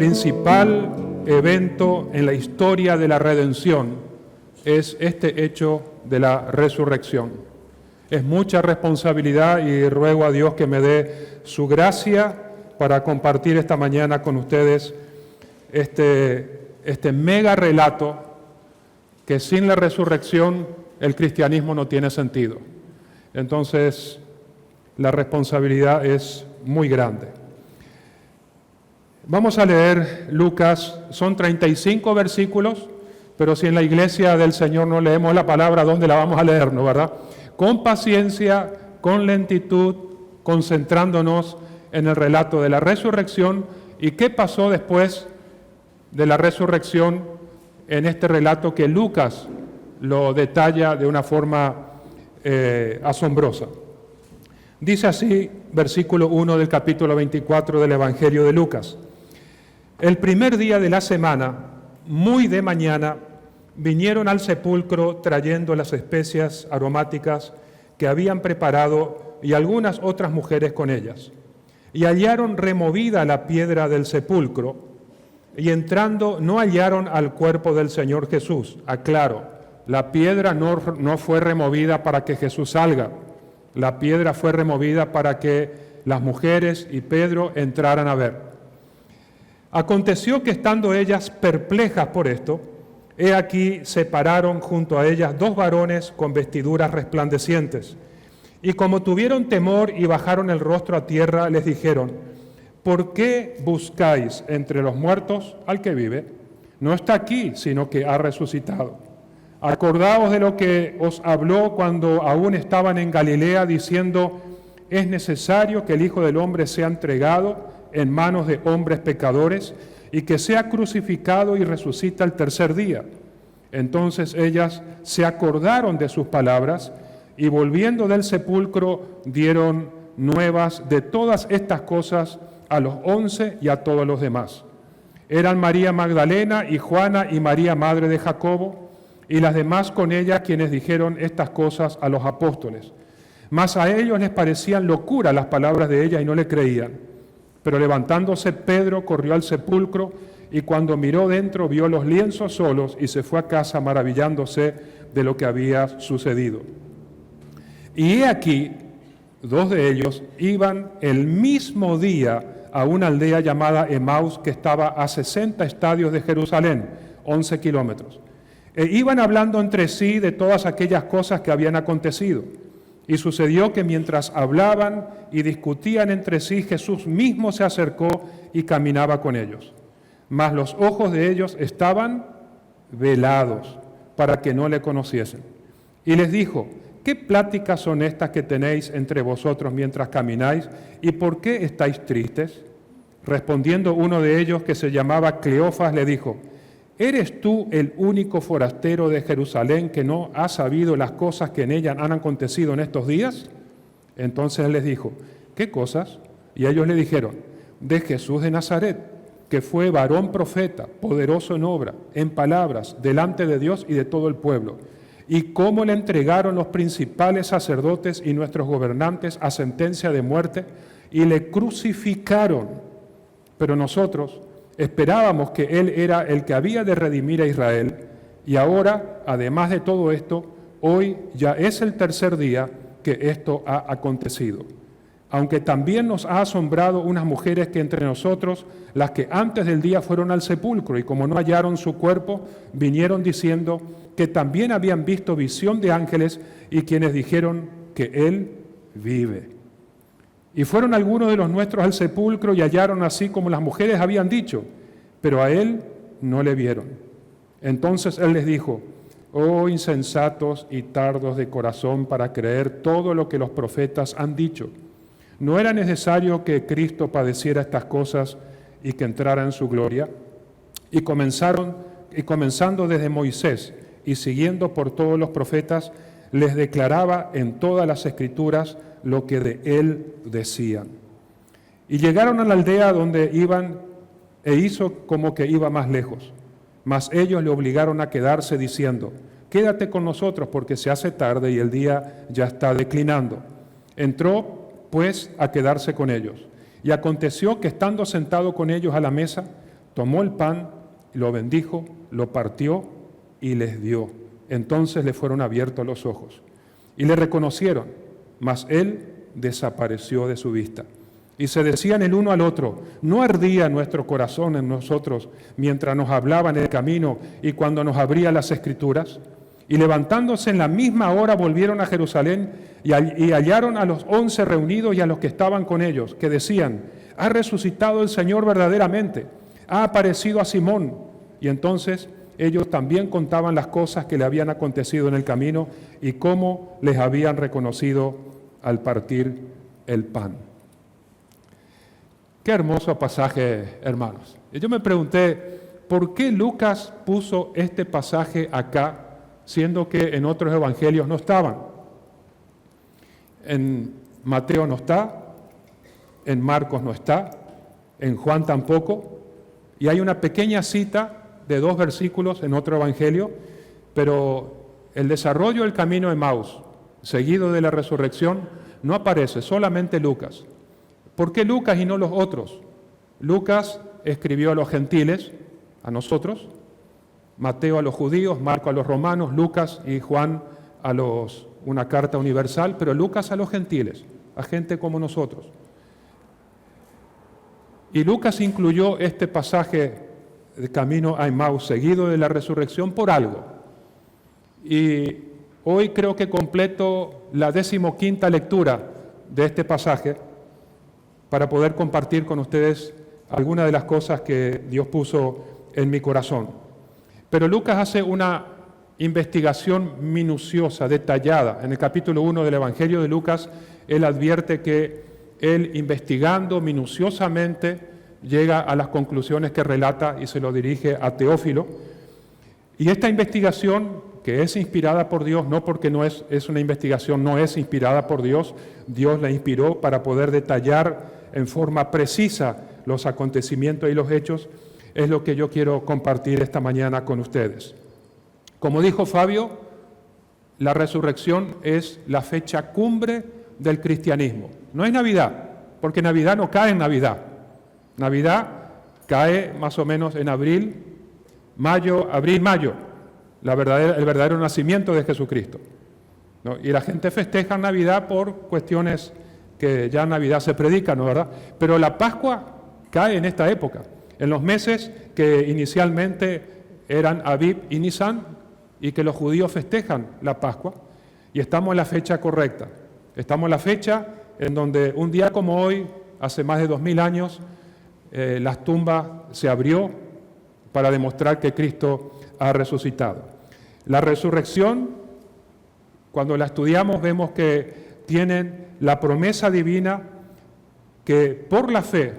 principal evento en la historia de la redención es este hecho de la resurrección. Es mucha responsabilidad y ruego a Dios que me dé su gracia para compartir esta mañana con ustedes este mega relato que sin la resurrección el cristianismo no tiene sentido. Entonces, la responsabilidad es muy grande. Vamos a leer Lucas, son 35 versículos, pero si en la iglesia del Señor no leemos la palabra, ¿dónde la vamos a leer, no, verdad? Con paciencia, con lentitud, concentrándonos en el relato de la resurrección y qué pasó después de la resurrección en este relato que Lucas lo detalla de una forma asombrosa. Dice así, versículo 1 del capítulo 24 del Evangelio de Lucas. El primer día de la semana, muy de mañana, vinieron al sepulcro trayendo las especias aromáticas que habían preparado y algunas otras mujeres con ellas. Y hallaron removida la piedra del sepulcro, y entrando no hallaron al cuerpo del Señor Jesús. Aclaro, la piedra no fue removida para que Jesús salga. La piedra fue removida para que las mujeres y Pedro entraran a ver. Aconteció que estando ellas perplejas por esto, he aquí se pararon junto a ellas dos varones con vestiduras resplandecientes. Y como tuvieron temor y bajaron el rostro a tierra, les dijeron: ¿por qué buscáis entre los muertos al que vive? No está aquí, sino que ha resucitado. Acordaos de lo que os habló cuando aún estaban en Galilea, diciendo: es necesario que el Hijo del Hombre sea entregado en manos de hombres pecadores y que sea crucificado y resucita el tercer día. Entonces ellas se acordaron de sus palabras y volviendo del sepulcro dieron nuevas de todas estas cosas a los 11 y a todos los demás. Eran María Magdalena y Juana y María, madre de Jacobo, y las demás con ella, quienes dijeron estas cosas a los apóstoles. Mas a ellos les parecían locura las palabras de ella y no le creían. Pero levantándose Pedro corrió al sepulcro y cuando miró dentro vio los lienzos solos y se fue a casa maravillándose de lo que había sucedido. Y he aquí, dos de ellos iban el mismo día a una aldea llamada Emaús que estaba a 60 estadios de Jerusalén, 11 kilómetros. E iban hablando entre sí de todas aquellas cosas que habían acontecido. Y sucedió que mientras hablaban y discutían entre sí, Jesús mismo se acercó y caminaba con ellos. Mas los ojos de ellos estaban velados para que no le conociesen. Y les dijo: ¿qué pláticas son estas que tenéis entre vosotros mientras camináis? ¿Y por qué estáis tristes? Respondiendo uno de ellos, que se llamaba Cleofas, le dijo: ¿eres tú el único forastero de Jerusalén que no ha sabido las cosas que en ella han acontecido en estos días? Entonces él les dijo: ¿qué cosas? Y ellos le dijeron: de Jesús de Nazaret, que fue varón profeta, poderoso en obra, en palabras, delante de Dios y de todo el pueblo, y cómo le entregaron los principales sacerdotes y nuestros gobernantes a sentencia de muerte, y le crucificaron. Pero nosotros esperábamos que Él era el que había de redimir a Israel, y ahora, además de todo esto, hoy ya es el tercer día que esto ha acontecido. Aunque también nos ha asombrado unas mujeres que entre nosotros, las que antes del día fueron al sepulcro, y como no hallaron su cuerpo, vinieron diciendo que también habían visto visión de ángeles, y quienes dijeron que Él vive. Y fueron algunos de los nuestros al sepulcro y hallaron así como las mujeres habían dicho, pero a Él no le vieron. Entonces Él les dijo: oh insensatos y tardos de corazón para creer todo lo que los profetas han dicho. ¿No era necesario que Cristo padeciera estas cosas y que entrara en su gloria? Y comenzando desde Moisés y siguiendo por todos los profetas, les declaraba en todas las Escrituras lo que de él decían. Y llegaron a la aldea donde iban, e hizo como que iba más lejos. Mas ellos le obligaron a quedarse, diciendo: quédate con nosotros, porque se hace tarde y el día ya está declinando. Entró, pues, a quedarse con ellos. Y aconteció que estando sentado con ellos a la mesa, tomó el pan, lo bendijo, lo partió y les dio. Entonces le fueron abiertos los ojos y le reconocieron, mas él desapareció de su vista. Y se decían el uno al otro, ¿no ardía nuestro corazón en nosotros mientras nos hablaba en el camino y cuando nos abría las Escrituras? Y levantándose en la misma hora volvieron a Jerusalén y hallaron a los 11 reunidos y a los que estaban con ellos, que decían, ha resucitado el Señor verdaderamente, ha aparecido a Simón. Y entonces ellos también contaban las cosas que le habían acontecido en el camino y cómo les habían reconocido al partir el pan. Qué hermoso pasaje, hermanos. Y yo me pregunté, ¿por qué Lucas puso este pasaje acá, siendo que en otros evangelios no estaban? En Mateo no está, en Marcos no está, en Juan tampoco, y hay una pequeña cita de 2 versículos en otro evangelio, pero el desarrollo del camino de Emmaús, seguido de la resurrección, no aparece, solamente Lucas. ¿Por qué Lucas y no los otros? Lucas escribió a los gentiles, a nosotros, Mateo a los judíos, Marco a los romanos, Lucas y Juan a una carta universal, pero Lucas a los gentiles, a gente como nosotros. Y Lucas incluyó este pasaje de camino a Emmaús, seguido de la resurrección, por algo. Y hoy creo que completo la 15ª lectura de este pasaje para poder compartir con ustedes algunas de las cosas que Dios puso en mi corazón. Pero Lucas hace una investigación minuciosa, detallada. En el capítulo 1 del Evangelio de Lucas, él advierte que él, investigando minuciosamente, llega a las conclusiones que relata y se lo dirige a Teófilo. Y esta investigación, que es inspirada por Dios, no porque no es una investigación, no es inspirada por Dios, Dios la inspiró para poder detallar en forma precisa los acontecimientos y los hechos, es lo que yo quiero compartir esta mañana con ustedes. Como dijo Fabio, la resurrección es la fecha cumbre del cristianismo. No es Navidad, porque Navidad no cae en Navidad. Navidad cae más o menos en abril, mayo, el verdadero nacimiento de Jesucristo, ¿no? Y la gente festeja Navidad por cuestiones que ya en Navidad se predican, ¿no, verdad? Pero la Pascua cae en esta época, en los meses que inicialmente eran Aviv y Nisan, y que los judíos festejan la Pascua, y estamos en la fecha correcta. Estamos en la fecha en donde un día como hoy, hace más de 2000 años, las tumbas se abrió para demostrar que Cristo ha resucitado. La resurrección, cuando la estudiamos, vemos que tienen la promesa divina que por la fe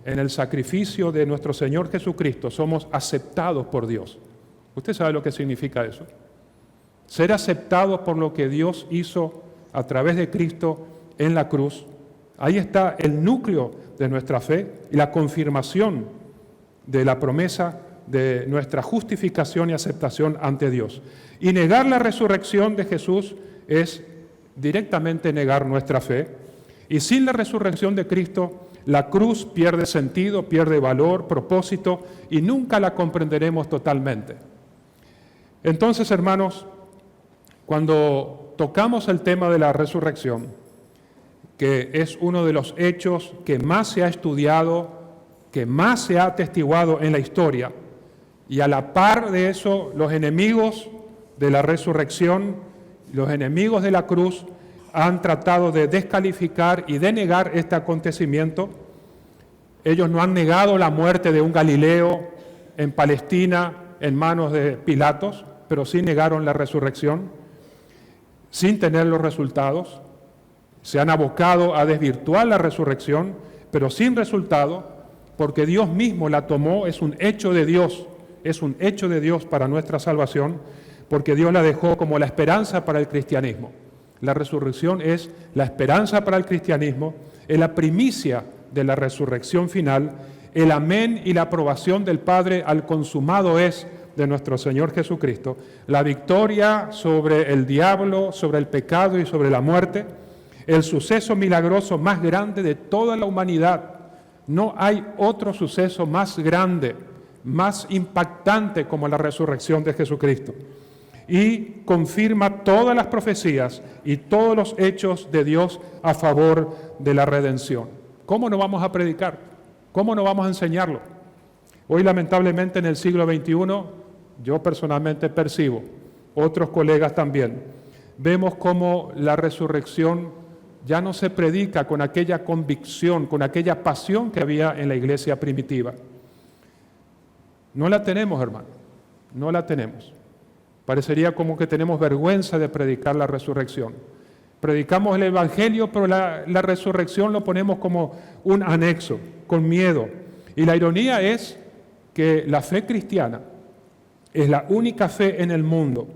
en el sacrificio de nuestro Señor Jesucristo somos aceptados por Dios. ¿Usted sabe lo que significa eso? Ser aceptados por lo que Dios hizo a través de Cristo en la cruz. Ahí está el núcleo de nuestra fe y la confirmación de la promesa de nuestra justificación y aceptación ante Dios. Y negar la resurrección de Jesús es directamente negar nuestra fe. Y sin la resurrección de Cristo, la cruz pierde sentido, pierde valor, propósito, y nunca la comprenderemos totalmente. Entonces, hermanos, cuando tocamos el tema de la resurrección, que es uno de los hechos que más se ha estudiado, que más se ha atestiguado en la historia, y a la par de eso, los enemigos de la resurrección, los enemigos de la cruz, han tratado de descalificar y de negar este acontecimiento. Ellos no han negado la muerte de un Galileo en Palestina en manos de Pilatos, pero sí negaron la resurrección sin tener los resultados. Se han abocado a desvirtuar la resurrección, pero sin resultado, porque Dios mismo la tomó, es un hecho de Dios para nuestra salvación, porque Dios la dejó como la esperanza para el cristianismo. La resurrección es la esperanza para el cristianismo, es la primicia de la resurrección final, el amén y la aprobación del Padre al consumado es de nuestro Señor Jesucristo, la victoria sobre el diablo, sobre el pecado y sobre la muerte, el suceso milagroso más grande de toda la humanidad. No hay otro suceso más grande más impactante como la resurrección de Jesucristo. Y confirma todas las profecías y todos los hechos de Dios a favor de la redención. ¿Cómo no vamos a predicar? ¿Cómo no vamos a enseñarlo? Hoy, lamentablemente, en el siglo XXI, yo personalmente percibo, otros colegas también, vemos cómo la resurrección ya no se predica con aquella convicción, con aquella pasión que había en la iglesia primitiva. No la tenemos, hermano, no la tenemos. Parecería como que tenemos vergüenza de predicar la resurrección. Predicamos el Evangelio, pero la resurrección lo ponemos como un anexo, con miedo. Y la ironía es que la fe cristiana es la única fe en el mundo,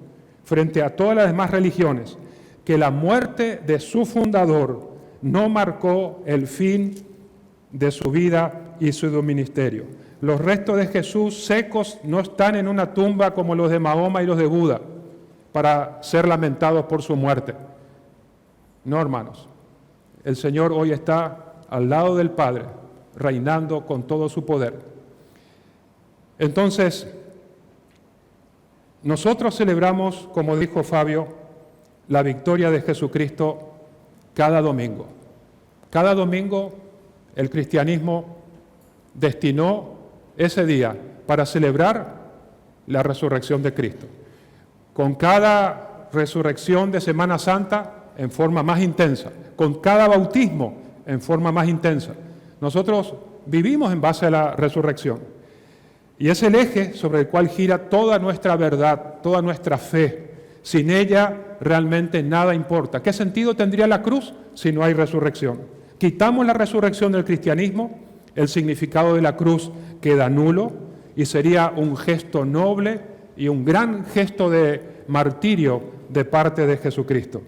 frente a todas las demás religiones, que la muerte de su fundador no marcó el fin de su vida y su ministerio. Los restos de Jesús secos no están en una tumba como los de Mahoma y los de Buda para ser lamentados por su muerte. No, hermanos. El Señor hoy está al lado del Padre, reinando con todo su poder. Entonces, nosotros celebramos, como dijo Fabio, la victoria de Jesucristo cada domingo. Cada domingo el cristianismo destinó ese día para celebrar la resurrección de Cristo. Con cada resurrección de Semana Santa en forma más intensa, con cada bautismo en forma más intensa. Nosotros vivimos en base a la resurrección. Y es el eje sobre el cual gira toda nuestra verdad, toda nuestra fe. Sin ella realmente nada importa. ¿Qué sentido tendría la cruz si no hay resurrección? Quitamos la resurrección del cristianismo, el significado de la cruz queda nulo y sería un gesto noble y un gran gesto de martirio de parte de Jesucristo.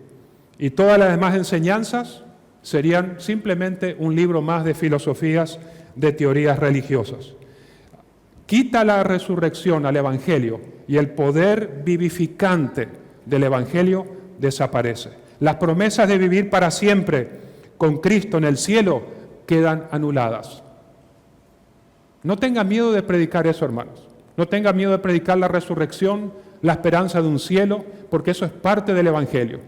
Y todas las demás enseñanzas serían simplemente un libro más de filosofías, de teorías religiosas. Quita la resurrección al Evangelio y el poder vivificante del Evangelio desaparece. Las promesas de vivir para siempre con Cristo en el cielo quedan anuladas. No tenga miedo de predicar eso, hermanos. No tenga miedo de predicar la resurrección, la esperanza de un cielo, porque eso es parte del Evangelio.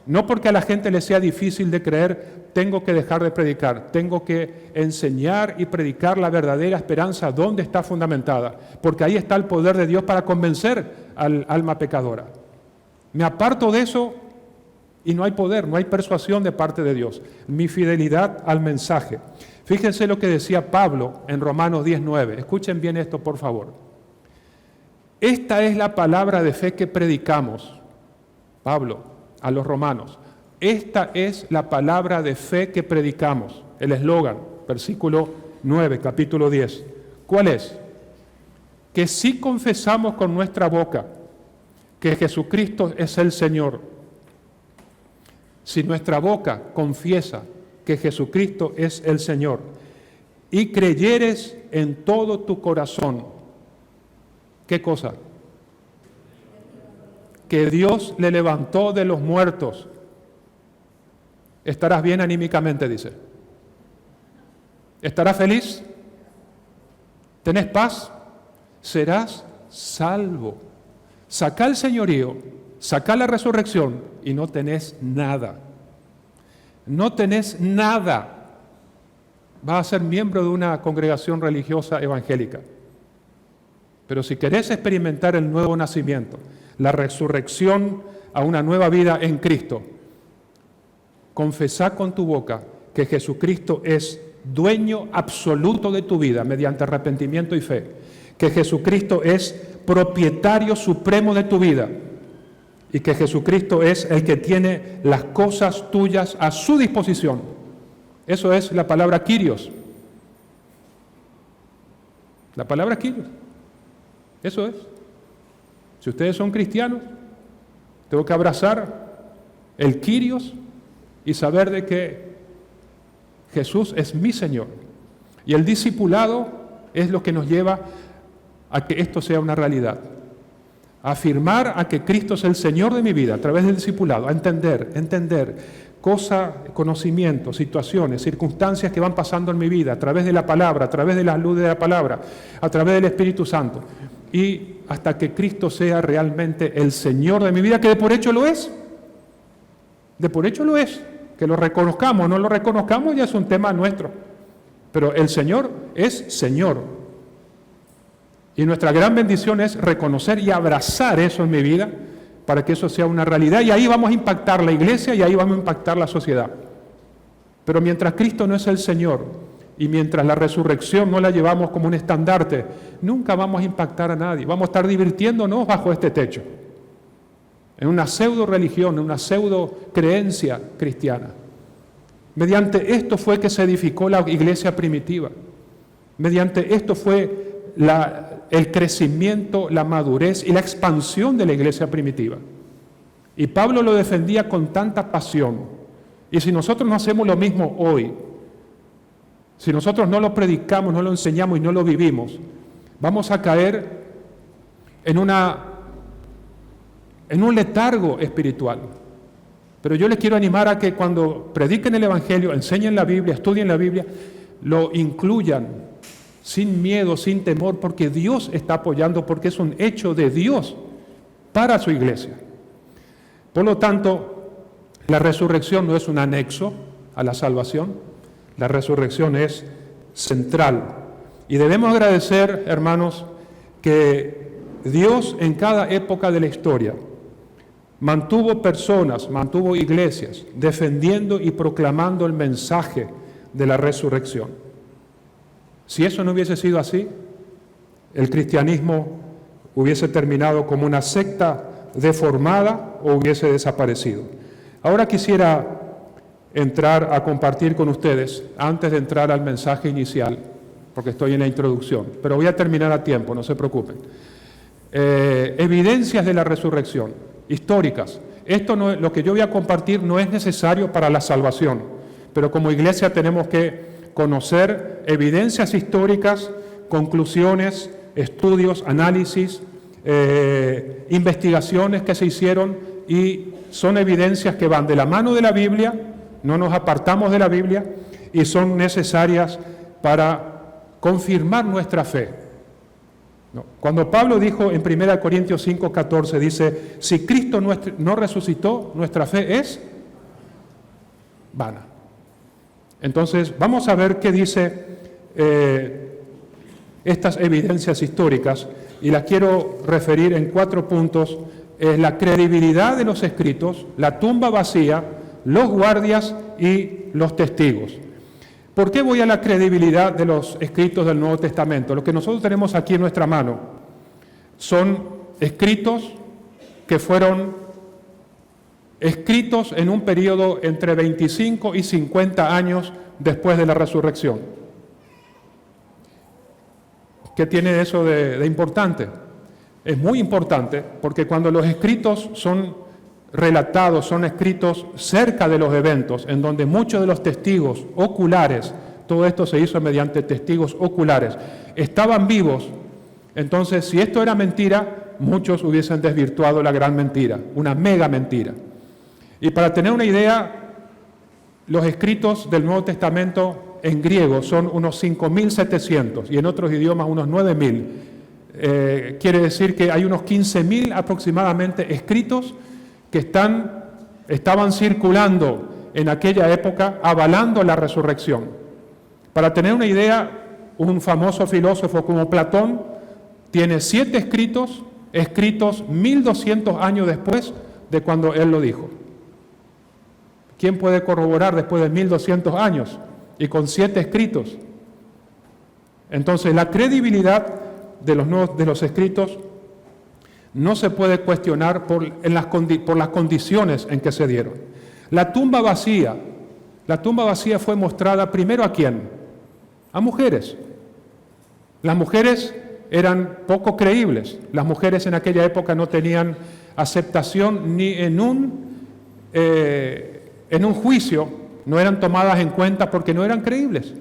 No porque a la gente le sea difícil de creer, tengo que dejar de predicar. Tengo que enseñar y predicar la verdadera esperanza donde está fundamentada, porque ahí está el poder de Dios para convencer al alma pecadora. Me aparto de eso y no hay poder, no hay persuasión de parte de Dios. Mi fidelidad al mensaje. Fíjense lo que decía Pablo en Romanos 10:9. Escuchen bien esto, por favor. Esta es la palabra de fe que predicamos, Pablo, a los romanos. Esta es la palabra de fe que predicamos. El eslogan, versículo 9, capítulo 10. ¿Cuál es? Que si confesamos con nuestra boca que Jesucristo es el Señor, si nuestra boca confiesa que Jesucristo es el Señor y creyeres en todo tu corazón, ¿qué cosa? Que Dios le levantó de los muertos, estarás bien anímicamente, dice. ¿Estarás feliz? ¿Tenés paz? Serás salvo. Sacá el señorío, sacá la resurrección y no tenés nada. No tenés nada. Vas a ser miembro de una congregación religiosa evangélica. Pero si querés experimentar el nuevo nacimiento, la resurrección a una nueva vida en Cristo, confesá con tu boca que Jesucristo es dueño absoluto de tu vida mediante arrepentimiento y fe, que Jesucristo es propietario supremo de tu vida y que Jesucristo es el que tiene las cosas tuyas a su disposición. Eso es la palabra Kyrios. La palabra Kyrios. Eso es. Si ustedes son cristianos, tengo que abrazar el Kyrios y saber de que Jesús es mi Señor. Y el discipulado es lo que nos lleva a que esto sea una realidad. a afirmar a que Cristo es el Señor de mi vida a través del discipulado, a entender cosas, conocimientos, situaciones, circunstancias que van pasando en mi vida a través de la palabra, a través de la luz de la palabra, a través del Espíritu Santo, y hasta que Cristo sea realmente el Señor de mi vida, que de por hecho lo es. De por hecho lo es. Que lo reconozcamos o no lo reconozcamos ya es un tema nuestro. Pero el Señor es Señor. Y nuestra gran bendición es reconocer y abrazar eso en mi vida para que eso sea una realidad. Y ahí vamos a impactar la iglesia y ahí vamos a impactar la sociedad. Pero mientras Cristo no es el Señor y mientras la resurrección no la llevamos como un estandarte, nunca vamos a impactar a nadie. Vamos a estar divirtiéndonos bajo este techo, en una pseudo religión, en una pseudo creencia cristiana. Mediante esto fue que se edificó la iglesia primitiva. Mediante esto fue el crecimiento, la madurez y la expansión de la iglesia primitiva. Y Pablo lo defendía con tanta pasión. Y si nosotros no hacemos lo mismo hoy, si nosotros no lo predicamos, no lo enseñamos y no lo vivimos, vamos a caer en un letargo espiritual. Pero yo les quiero animar a que cuando prediquen el Evangelio, enseñen la Biblia, estudien la Biblia, lo incluyan sin miedo, sin temor, porque Dios está apoyando, porque es un hecho de Dios para su iglesia. Por lo tanto, la resurrección no es un anexo a la salvación, la resurrección es central. Y debemos agradecer, hermanos, que Dios en cada época de la historia mantuvo personas, mantuvo iglesias, defendiendo y proclamando el mensaje de la resurrección. Si eso no hubiese sido así, el cristianismo hubiese terminado como una secta deformada o hubiese desaparecido. Ahora quisiera entrar a compartir con ustedes, antes de entrar al mensaje inicial, porque estoy en la introducción, pero voy a terminar a tiempo, no se preocupen. Evidencias de la resurrección, históricas. Esto no, lo que yo voy a compartir no es necesario para la salvación, pero como iglesia tenemos que conocer evidencias históricas, conclusiones, estudios, análisis, investigaciones que se hicieron, y son evidencias que van de la mano de la Biblia, no nos apartamos de la Biblia, y son necesarias para confirmar nuestra fe. No. Cuando Pablo dijo en 1 Corintios 5:14, dice, si Cristo no resucitó, nuestra fe es vana. Entonces, vamos a ver qué dice estas evidencias históricas, y las quiero referir en 4 puntos. Es la credibilidad de los escritos, la tumba vacía, los guardias y los testigos. ¿Por qué voy a la credibilidad de los escritos del Nuevo Testamento? Lo que nosotros tenemos aquí en nuestra mano son escritos que fueron escritos en un periodo entre 25 y 50 años después de la resurrección. ¿Qué tiene eso de importante? Es muy importante porque cuando los escritos son relatados, son escritos cerca de los eventos, en donde muchos de los testigos oculares, todo esto se hizo mediante testigos oculares, estaban vivos. Entonces, si esto era mentira, muchos hubiesen desvirtuado la gran mentira, una mega mentira. Y para tener una idea, los escritos del Nuevo Testamento en griego son unos 5.700 y en otros idiomas unos 9.000. Quiere decir que hay unos 15.000 aproximadamente escritos que estaban circulando en aquella época avalando la resurrección. Para tener una idea, un famoso filósofo como Platón tiene 7 escritos 1.200 años después de cuando él lo dijo. ¿Quién puede corroborar después de 1.200 años y con 7 escritos? Entonces, la credibilidad de los escritos no se puede cuestionar por las condiciones en que se dieron. La tumba vacía fue mostrada primero ¿a quién? A mujeres. Las mujeres eran poco creíbles. Las mujeres en aquella época no tenían aceptación ni en un juicio, no eran tomadas en cuenta porque no eran creíbles.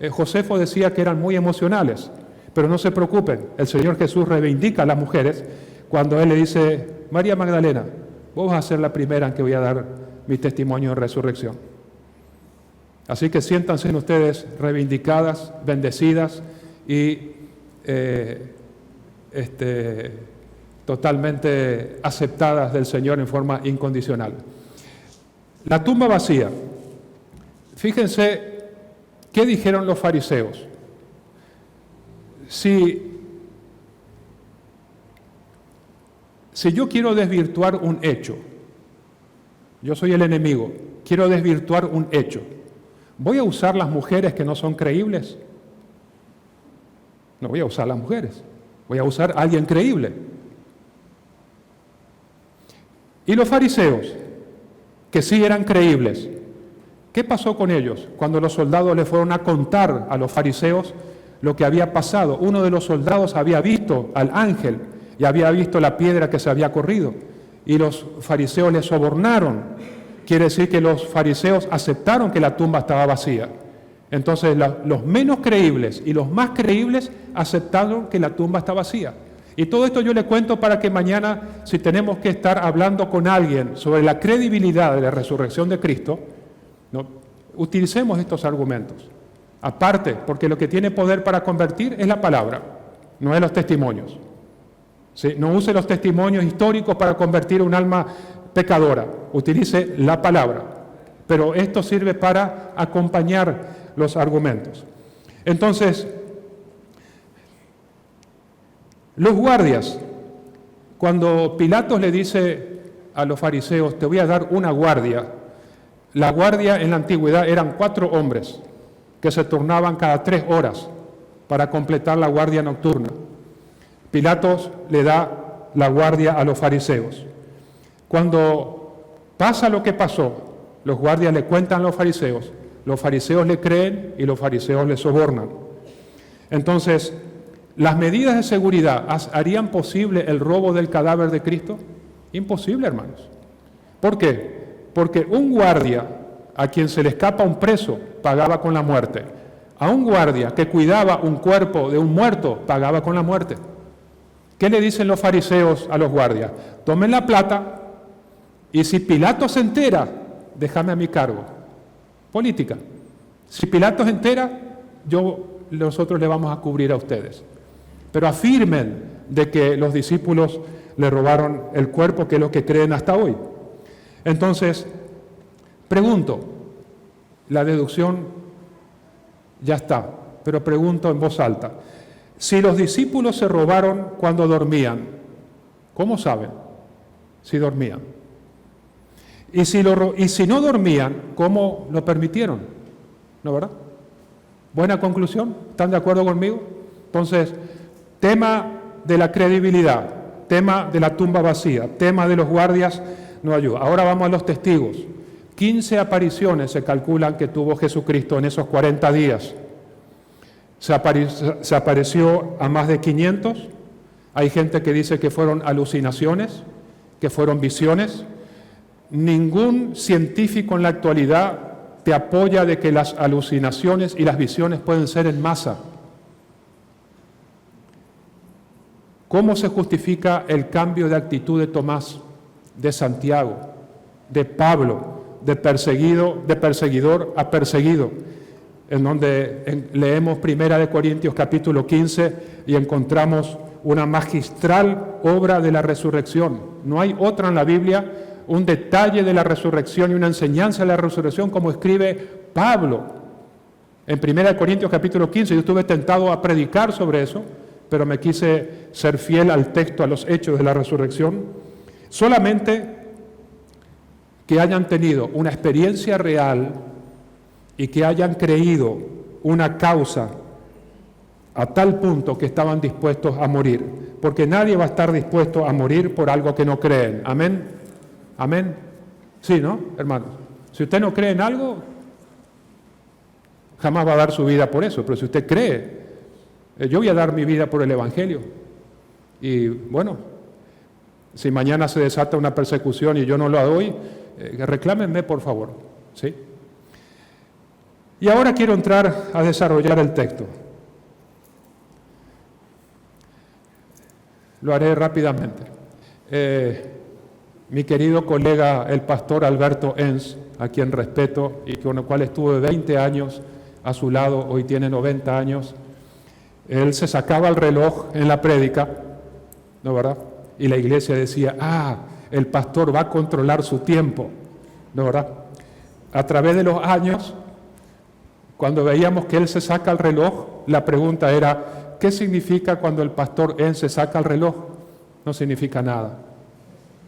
Josefo decía que eran muy emocionales, pero no se preocupen, el Señor Jesús reivindica a las mujeres cuando él le dice, María Magdalena, vos vas a ser la primera en que voy a dar mi testimonio de resurrección. Así que siéntanse ustedes reivindicadas, bendecidas y totalmente aceptadas del Señor en forma incondicional. La tumba vacía. Fíjense qué dijeron los fariseos. Si yo quiero desvirtuar un hecho, yo soy el enemigo, quiero desvirtuar un hecho, ¿voy a usar las mujeres que no son creíbles? No voy a usar las mujeres, voy a usar a alguien creíble. Y los fariseos, que sí eran creíbles, ¿qué pasó con ellos? Cuando los soldados le fueron a contar a los fariseos lo que había pasado. Uno de los soldados había visto al ángel y había visto la piedra que se había corrido. Y los fariseos le sobornaron. Quiere decir que los fariseos aceptaron que la tumba estaba vacía. Entonces los menos creíbles y los más creíbles aceptaron que la tumba está vacía. Y todo esto yo le cuento para que mañana, si tenemos que estar hablando con alguien sobre la credibilidad de la resurrección de Cristo, ¿no?, utilicemos estos argumentos. Aparte, porque lo que tiene poder para convertir es la palabra, no es los testimonios. ¿Sí? No use los testimonios históricos para convertir un alma pecadora, utilice la palabra. Pero esto sirve para acompañar los argumentos. Entonces, los guardias, cuando Pilatos le dice a los fariseos, te voy a dar una guardia, la guardia en la antigüedad eran 4 hombres que se turnaban cada 3 horas para completar la guardia nocturna. Pilatos le da la guardia a los fariseos. Cuando pasa lo que pasó, los guardias le cuentan a los fariseos le creen y los fariseos le sobornan. Entonces, ¿las medidas de seguridad harían posible el robo del cadáver de Cristo? Imposible, hermanos. ¿Por qué? Porque un guardia a quien se le escapa un preso pagaba con la muerte. A un guardia que cuidaba un cuerpo de un muerto pagaba con la muerte. ¿Qué le dicen los fariseos a los guardias? Tomen la plata y si Pilato se entera, déjame a mi cargo. Política. Si Pilato se entera, nosotros le vamos a cubrir a ustedes. Pero afirmen de que los discípulos le robaron el cuerpo, que es lo que creen hasta hoy. Entonces, pregunto, la deducción ya está, pero pregunto en voz alta. Si los discípulos se robaron cuando dormían, ¿cómo saben si dormían? Y si no dormían, ¿cómo lo permitieron? ¿No, verdad? Buena conclusión, ¿están de acuerdo conmigo? Entonces, tema de la credibilidad, tema de la tumba vacía, tema de los guardias no ayuda. Ahora vamos a los testigos. 15 apariciones se calculan que tuvo Jesucristo en esos 40 días. Se apareció a más de 500. Hay gente que dice que fueron alucinaciones, que fueron visiones. Ningún científico en la actualidad te apoya de que las alucinaciones y las visiones pueden ser en masa. ¿Cómo se justifica el cambio de actitud de Tomás, de Santiago, de Pablo, de perseguidor a perseguido? En donde leemos 1 Corintios capítulo 15 y encontramos una magistral obra de la resurrección. No hay otra en la Biblia, un detalle de la resurrección y una enseñanza de la resurrección como escribe Pablo. En 1 Corintios capítulo 15 yo estuve tentado a predicar sobre eso, pero me quise ser fiel al texto, a los hechos de la resurrección. Solamente que hayan tenido una experiencia real y que hayan creído una causa a tal punto que estaban dispuestos a morir, porque nadie va a estar dispuesto a morir por algo que no creen. ¿Amén? ¿Amén? Sí, ¿no, hermanos? Si usted no cree en algo, jamás va a dar su vida por eso, pero si usted cree, yo voy a dar mi vida por el Evangelio. Y bueno, si mañana se desata una persecución y yo no lo doy, reclámenme por favor, ¿sí? Y ahora quiero entrar a desarrollar el texto. Lo haré rápidamente. Mi querido colega, el pastor Alberto Enns, a quien respeto y con el cual estuve 20 años a su lado, hoy tiene 90 años, él se sacaba el reloj en la prédica, ¿no, verdad? Y la iglesia decía, el pastor va a controlar su tiempo, ¿no, verdad? A través de los años, cuando veíamos que él se saca el reloj, la pregunta era, ¿qué significa cuando el pastor Enns se saca el reloj? No significa nada.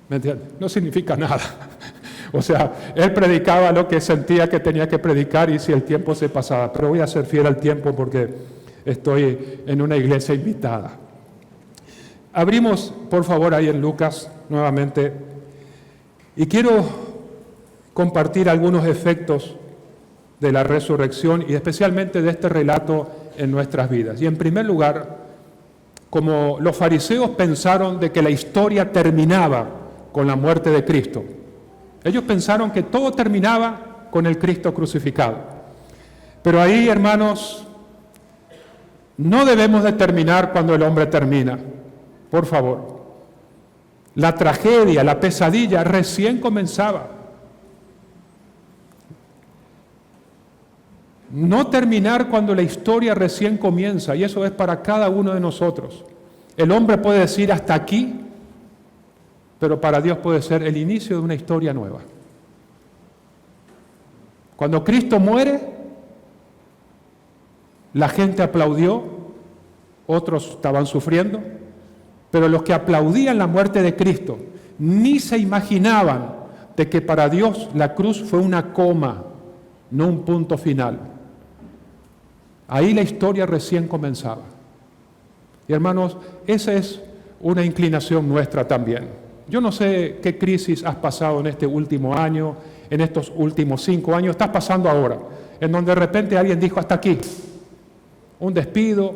¿Me entiendes? No significa nada. O sea, él predicaba lo que sentía que tenía que predicar y si el tiempo se pasaba. Pero voy a ser fiel al tiempo porque estoy en una iglesia invitada. Abrimos, por favor, ahí en Lucas nuevamente. Y quiero compartir algunos efectos de la resurrección y especialmente de este relato en nuestras vidas. Y en primer lugar, como los fariseos pensaron de que la historia terminaba con la muerte de Cristo, ellos pensaron que todo terminaba con el Cristo crucificado. Pero ahí, hermanos, no debemos de terminar cuando el hombre termina, por favor. La tragedia, la pesadilla recién comenzaba. No terminar cuando la historia recién comienza, y eso es para cada uno de nosotros. El hombre puede decir hasta aquí, pero para Dios puede ser el inicio de una historia nueva. Cuando Cristo muere, la gente aplaudió, otros estaban sufriendo, pero los que aplaudían la muerte de Cristo ni se imaginaban de que para Dios la cruz fue una coma, no un punto final. Ahí la historia recién comenzaba. Y hermanos, esa es una inclinación nuestra también. Yo no sé qué crisis has pasado en este último año, en estos últimos 5 años, estás pasando ahora, en donde de repente alguien dijo hasta aquí, un despido,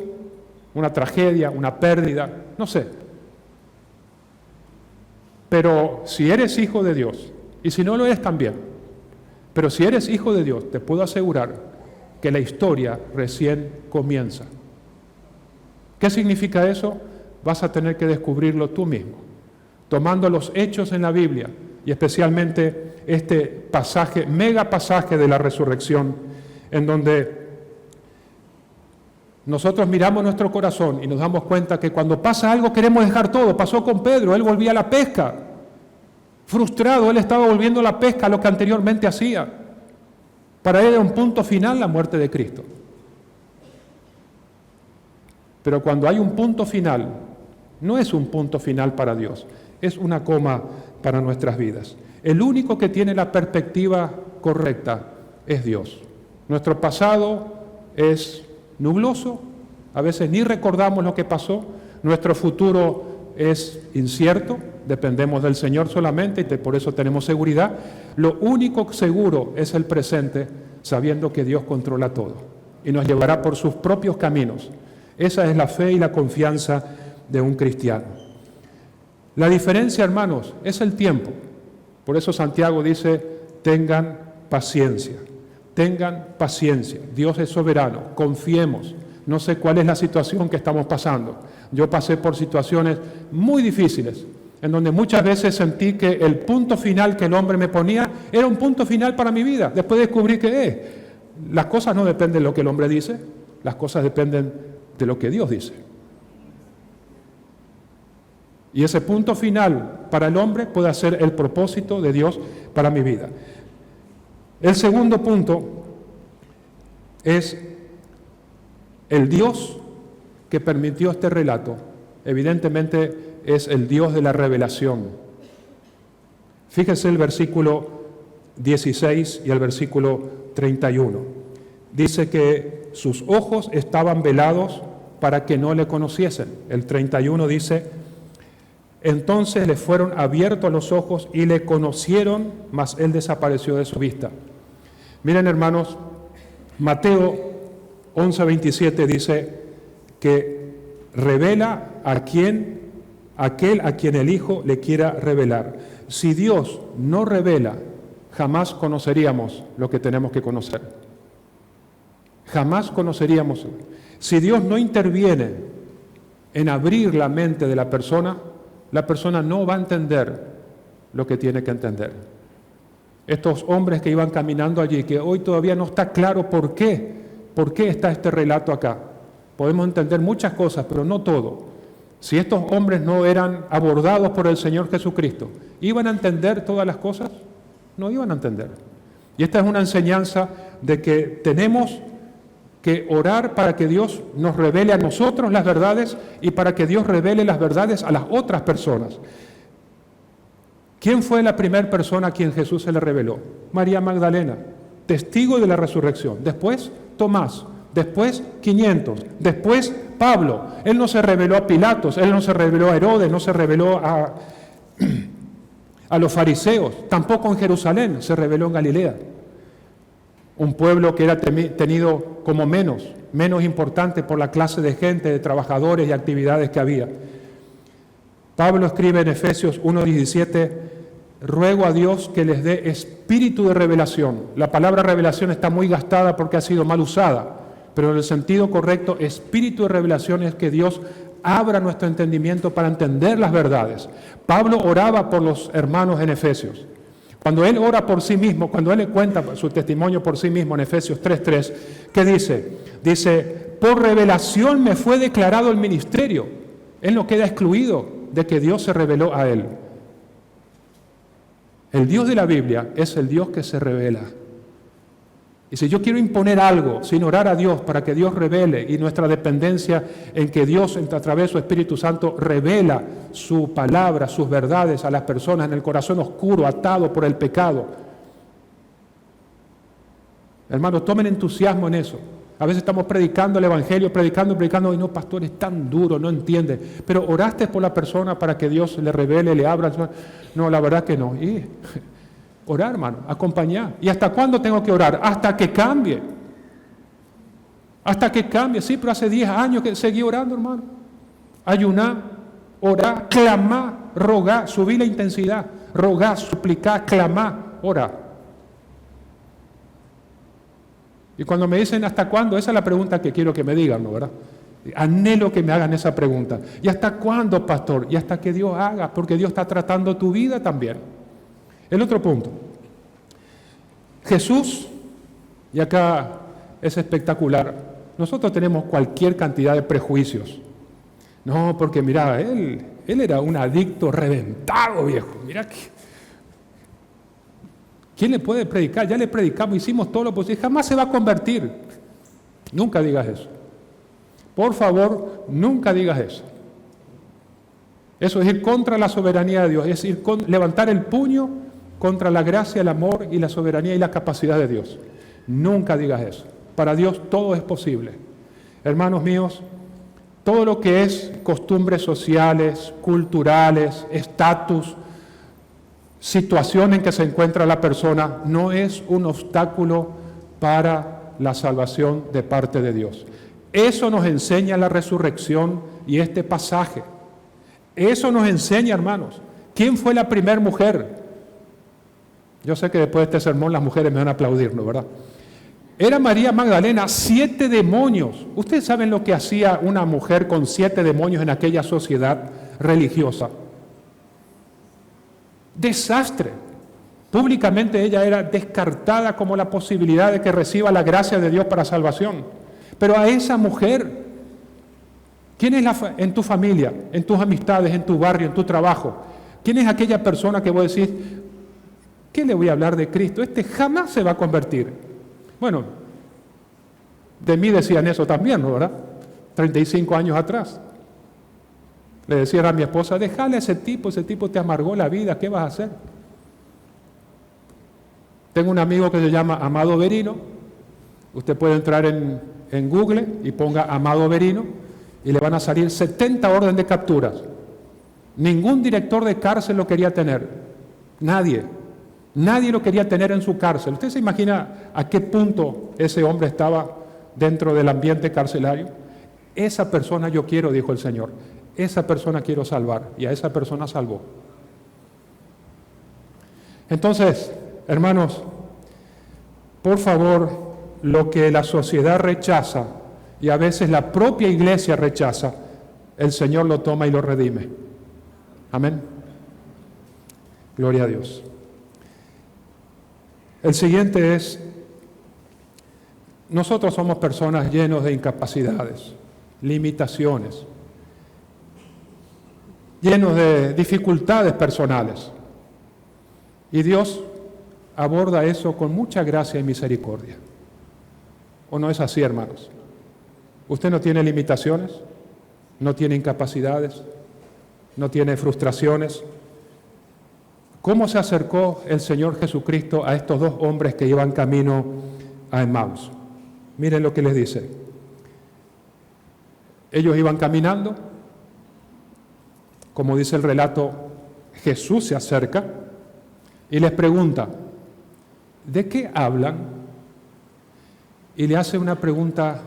una tragedia, una pérdida, no sé. Pero si eres hijo de Dios, y si no lo eres también, pero si eres hijo de Dios, te puedo asegurar que la historia recién comienza. ¿Qué significa eso? Vas a tener que descubrirlo tú mismo, tomando los hechos en la Biblia y especialmente este pasaje, mega pasaje de la resurrección, en donde nosotros miramos nuestro corazón y nos damos cuenta que cuando pasa algo queremos dejar todo. Pasó con Pedro, él volvía a la pesca, frustrado, él estaba volviendo a la pesca, lo que anteriormente hacía. Para él era un punto final la muerte de Cristo. Pero cuando hay un punto final, no es un punto final para Dios, es una coma para nuestras vidas. El único que tiene la perspectiva correcta es Dios. Nuestro pasado es nubloso, a veces ni recordamos lo que pasó, nuestro futuro es incierto, dependemos del Señor solamente y por eso tenemos seguridad. Lo único seguro es el presente, sabiendo que Dios controla todo y nos llevará por sus propios caminos. Esa es la fe y la confianza de un cristiano. La diferencia, hermanos, es el tiempo. Por eso Santiago dice, tengan paciencia. Tengan paciencia, Dios es soberano, confiemos. No sé cuál es la situación que estamos pasando. Yo pasé por situaciones muy difíciles, en donde muchas veces sentí que el punto final que el hombre me ponía era un punto final para mi vida. Después descubrí que las cosas no dependen de lo que el hombre dice, las cosas dependen de lo que Dios dice. Y ese punto final para el hombre puede ser el propósito de Dios para mi vida. El segundo punto es el Dios que permitió este relato. Evidentemente es el Dios de la revelación. Fíjese el versículo 16 y el versículo 31. Dice que sus ojos estaban velados para que no le conociesen. El 31 dice, entonces le fueron abiertos los ojos y le conocieron, mas él desapareció de su vista. Miren, hermanos, Mateo 11:27 dice que revela aquel a quien el Hijo le quiera revelar. Si Dios no revela, jamás conoceríamos lo que tenemos que conocer. Jamás conoceríamos. Si Dios no interviene en abrir la mente de la persona, la persona no va a entender lo que tiene que entender. Estos hombres que iban caminando allí, que hoy todavía no está claro por qué está este relato acá. Podemos entender muchas cosas, pero no todo. Si estos hombres no eran abordados por el Señor Jesucristo, ¿iban a entender todas las cosas? No iban a entender. Y esta es una enseñanza de que tenemos que orar para que Dios nos revele a nosotros las verdades y para que Dios revele las verdades a las otras personas. ¿Quién fue la primera persona a quien Jesús se le reveló? María Magdalena, testigo de la resurrección. Después, Tomás. Después, 500. Después, Pablo. Él no se reveló a Pilatos, él no se reveló a Herodes, no se reveló a los fariseos. Tampoco en Jerusalén, se reveló en Galilea. Un pueblo que era tenido como menos importante por la clase de gente, de trabajadores y actividades que había. Pablo escribe en Efesios 1:17, ruego a Dios que les dé espíritu de revelación. La palabra revelación está muy gastada porque ha sido mal usada, pero en el sentido correcto, espíritu de revelación es que Dios abra nuestro entendimiento para entender las verdades. Pablo oraba por los hermanos en Efesios. Cuando él ora por sí mismo, cuando él le cuenta su testimonio por sí mismo en Efesios 3:3, ¿qué dice? Dice, por revelación me fue declarado el ministerio. Él no queda excluido de que Dios se reveló a él. El Dios de la Biblia es el Dios que se revela. Y si yo quiero imponer algo sin orar a Dios para que Dios revele y nuestra dependencia en que Dios a través de su Espíritu Santo revela su palabra, sus verdades a las personas en el corazón oscuro, atado por el pecado. Hermanos, tomen entusiasmo en eso. A veces estamos predicando el Evangelio, predicando, y no, pastor, es tan duro, no entiende. Pero oraste por la persona para que Dios le revele, le abra. No, la verdad que no. Y orar, hermano, acompañar. ¿Y hasta cuándo tengo que orar? Hasta que cambie. Hasta que cambie. Sí, pero hace 10 años que seguí orando, hermano. Ayunar, orar, clamar, rogar, subir la intensidad. Rogar, suplicar, clamar, orar. Y cuando me dicen ¿hasta cuándo? Esa es la pregunta que quiero que me digan, ¿no? ¿Verdad? Anhelo que me hagan esa pregunta. ¿Y hasta cuándo, pastor? Y hasta que Dios haga, porque Dios está tratando tu vida también. El otro punto. Jesús, y acá es espectacular, nosotros tenemos cualquier cantidad de prejuicios. No, porque mira, él era un adicto reventado, viejo. Mira que... ¿Quién le puede predicar? Ya le predicamos, hicimos todo lo posible. Jamás se va a convertir. Nunca digas eso. Por favor, nunca digas eso. Eso es ir contra la soberanía de Dios. Es ir levantar el puño contra la gracia, el amor y la soberanía y la capacidad de Dios. Nunca digas eso. Para Dios todo es posible. Hermanos míos, todo lo que es costumbres sociales, culturales, estatus, situación en que se encuentra la persona, no es un obstáculo para la salvación de parte de Dios. Eso nos enseña la resurrección y este pasaje. Eso nos enseña, hermanos. ¿Quién fue la primera mujer? Yo sé que después de este sermón las mujeres me van a aplaudir, ¿no? ¿Verdad? Era María Magdalena, 7 demonios. ¿Ustedes saben lo que hacía una mujer con 7 demonios en aquella sociedad religiosa? Desastre. Públicamente ella era descartada como la posibilidad de que reciba la gracia de Dios para salvación. Pero a esa mujer, ¿quién es en tu familia, en tus amistades, en tu barrio, en tu trabajo? ¿Quién es aquella persona que vos decís, ¿qué le voy a hablar de Cristo? Este jamás se va a convertir. Bueno, de mí decían eso también, ¿no? ¿Verdad? 35 años atrás. Le decían a mi esposa, déjale a ese tipo te amargó la vida, ¿qué vas a hacer? Tengo un amigo que se llama Amado Verino. Usted puede entrar en Google y ponga Amado Verino y le van a salir 70 órdenes de capturas. Ningún director de cárcel lo quería tener. Nadie lo quería tener en su cárcel. ¿Usted se imagina a qué punto ese hombre estaba dentro del ambiente carcelario? Esa persona yo quiero, dijo el Señor. Esa persona quiero salvar, y a esa persona salvó. Entonces, hermanos, por favor, lo que la sociedad rechaza, y a veces la propia iglesia rechaza, el Señor lo toma y lo redime. Amén. Gloria a Dios. El siguiente es, nosotros somos personas llenos de incapacidades, limitaciones, llenos de dificultades personales. Y Dios aborda eso con mucha gracia y misericordia. ¿O no es así, hermanos? ¿Usted no tiene limitaciones? ¿No tiene incapacidades? ¿No tiene frustraciones? ¿Cómo se acercó el Señor Jesucristo a estos dos hombres que iban camino a Emmaus? Miren lo que les dice. Ellos iban caminando, como dice el relato, Jesús se acerca y les pregunta, ¿de qué hablan? Y le hace una pregunta,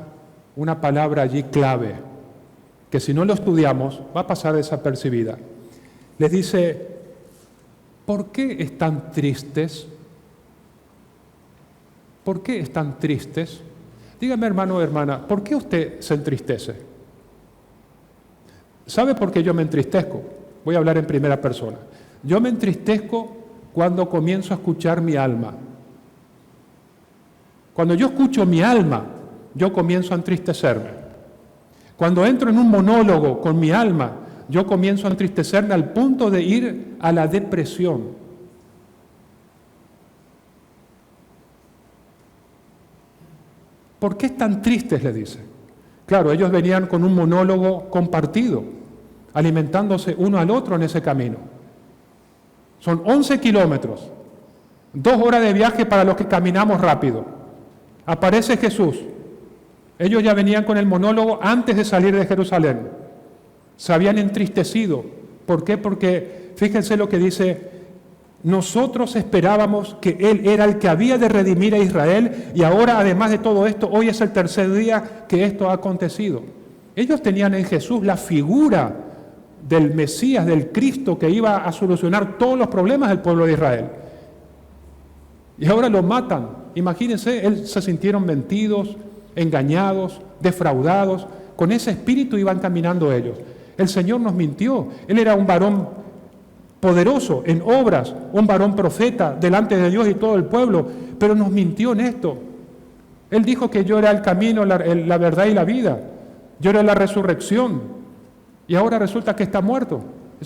una palabra allí clave, que si no lo estudiamos va a pasar desapercibida. Les dice, ¿por qué están tristes? ¿Por qué están tristes? Dígame, hermano o hermana, ¿por qué usted se entristece? ¿Sabe por qué yo me entristezco? Voy a hablar en primera persona. Yo me entristezco cuando comienzo a escuchar mi alma. Cuando yo escucho mi alma, yo comienzo a entristecerme. Cuando entro en un monólogo con mi alma, yo comienzo a entristecerme al punto de ir a la depresión. ¿Por qué están tristes?, le dice. Claro, ellos venían con un monólogo compartido, alimentándose uno al otro en ese camino. Son 11 kilómetros, 2 horas de viaje para los que caminamos rápido. Aparece Jesús. Ellos ya venían con el monólogo antes de salir de Jerusalén. Se habían entristecido. ¿Por qué? Porque fíjense lo que dice, nosotros esperábamos que Él era el que había de redimir a Israel y ahora, además de todo esto, hoy es el tercer día que esto ha acontecido. Ellos tenían en Jesús la figura del Mesías, del Cristo que iba a solucionar todos los problemas del pueblo de Israel. Y ahora lo matan. Imagínense, se sintieron mentidos, engañados, defraudados. Con ese espíritu iban caminando ellos. El Señor nos mintió. Él era un varón poderoso en obras, un varón profeta delante de Dios y todo el pueblo, pero nos mintió en esto. Él dijo que yo era el camino, la verdad y la vida. Yo era la resurrección. Y ahora resulta que está muerto.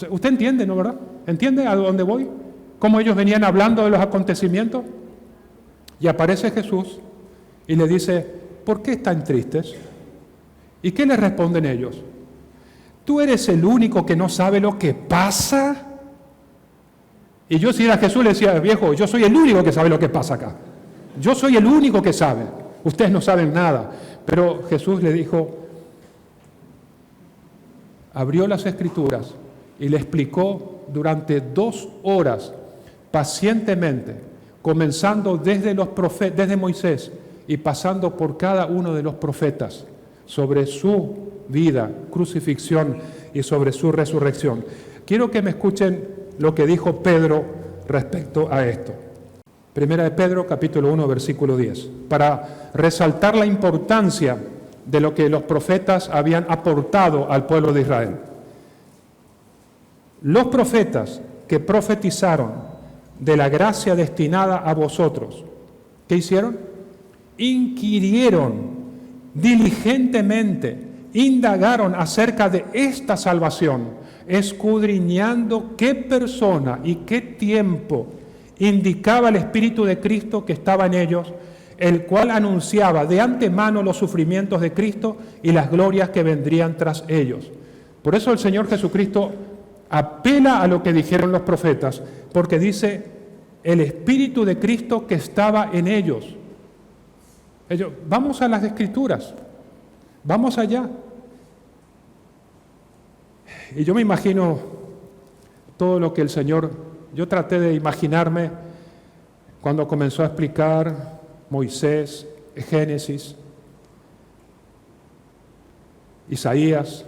¿Usted entiende, no, verdad? ¿Entiende a dónde voy? ¿Cómo ellos venían hablando de los acontecimientos? Y aparece Jesús y le dice, ¿por qué están tristes? ¿Y qué les responden ellos? ¿Tú eres el único que no sabe lo que pasa? Y yo, si era Jesús, le decía, viejo, yo soy el único que sabe lo que pasa acá. Yo soy el único que sabe. Ustedes no saben nada. Pero Jesús le dijo, abrió las Escrituras y le explicó durante 2 horas, pacientemente, comenzando desde Moisés y pasando por cada uno de los profetas, sobre su vida, crucifixión y sobre su resurrección. Quiero que me escuchen lo que dijo Pedro respecto a esto. Primera de Pedro, capítulo 1, versículo 10, para resaltar la importancia de lo que los profetas habían aportado al pueblo de Israel. Los profetas que profetizaron de la gracia destinada a vosotros, ¿qué hicieron? Inquirieron diligentemente, indagaron acerca de esta salvación, escudriñando qué persona y qué tiempo indicaba el Espíritu de Cristo que estaba en ellos, el cual anunciaba de antemano los sufrimientos de Cristo y las glorias que vendrían tras ellos. Por eso el Señor Jesucristo apela a lo que dijeron los profetas, porque dice el Espíritu de Cristo que estaba en ellos. Vamos a las Escrituras, vamos allá. Y yo me imagino todo lo que el Señor, yo traté de imaginarme cuando comenzó a explicar Moisés, Génesis, Isaías,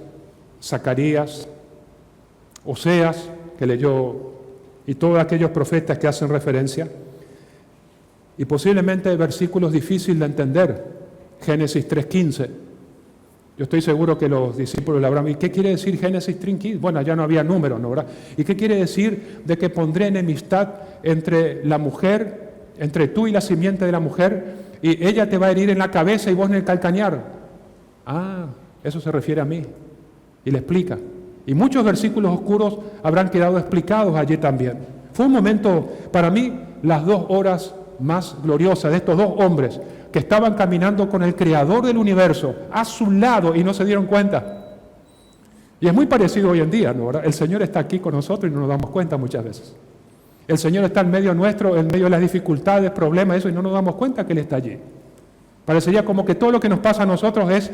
Zacarías, Oseas, que leyó, y todos aquellos profetas que hacen referencia, y posiblemente versículos difíciles de entender, Génesis 3:15, Yo estoy seguro que los discípulos le habrán dicho, ¿qué quiere decir Génesis 3:15? Bueno, ya no había números, ¿no, verdad? ¿Y qué quiere decir de que pondré enemistad entre la mujer, entre tú y la simiente de la mujer, y ella te va a herir en la cabeza y vos en el calcañar? Ah, eso se refiere a mí. Y le explica. Y muchos versículos oscuros habrán quedado explicados allí también. Fue un momento, para mí, las 2 horas más gloriosas de estos 2 hombres que estaban caminando con el Creador del universo a su lado y no se dieron cuenta. Y es muy parecido hoy en día, ¿no, verdad? El Señor está aquí con nosotros y no nos damos cuenta muchas veces. El Señor está en medio nuestro, en medio de las dificultades, problemas, eso, y no nos damos cuenta que Él está allí. Parecería como que todo lo que nos pasa a nosotros es